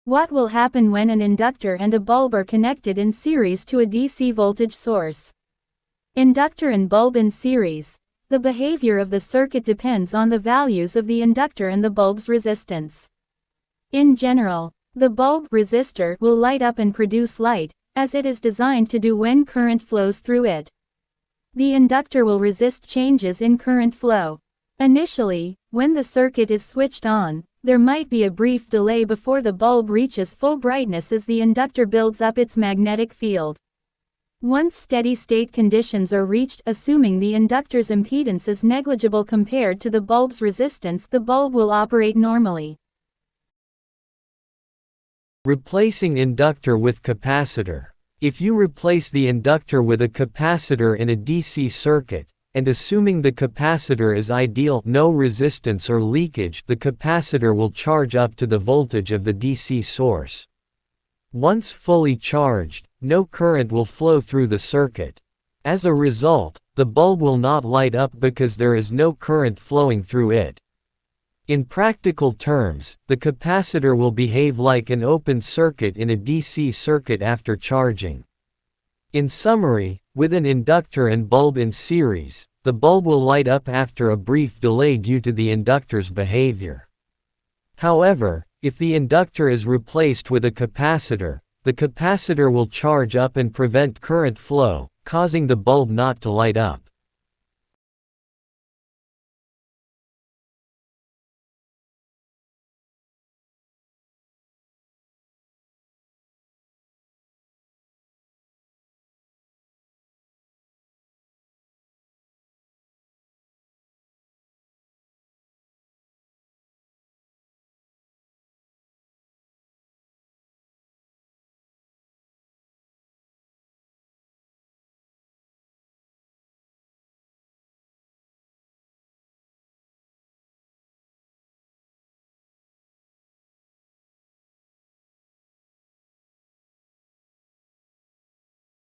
What will happen when an inductor and a bulb are connected in series to a DC voltage source? Inductor and bulb in series. The behavior of the circuit depends on the values of the inductor and the bulb's resistance. In general, the bulb resistor will light up and produce light, as it is designed to do when current flows through it. The inductor will resist changes in current flow. Initially, when the circuit is switched on, there might be a brief delay before the bulb reaches full brightness as the inductor builds up its magnetic field. Once steady-state conditions are reached, assuming the inductor's impedance is negligible compared to the bulb's resistance, the bulb will operate normally. Replacing inductor with capacitor. If you replace the inductor with a capacitor in a DC circuit, and assuming the capacitor is ideal, no resistance or leakage, the capacitor will charge up to the voltage of the DC source. Once fully charged, no current will flow through the circuit. As a result, the bulb will not light up because there is no current flowing through it. In practical terms, the capacitor will behave like an open circuit in a DC circuit after charging. In summary, with an inductor and bulb in series, the bulb will light up after a brief delay due to the inductor's behavior. However, if the inductor is replaced with a capacitor, the capacitor will charge up and prevent current flow, causing the bulb not to light up.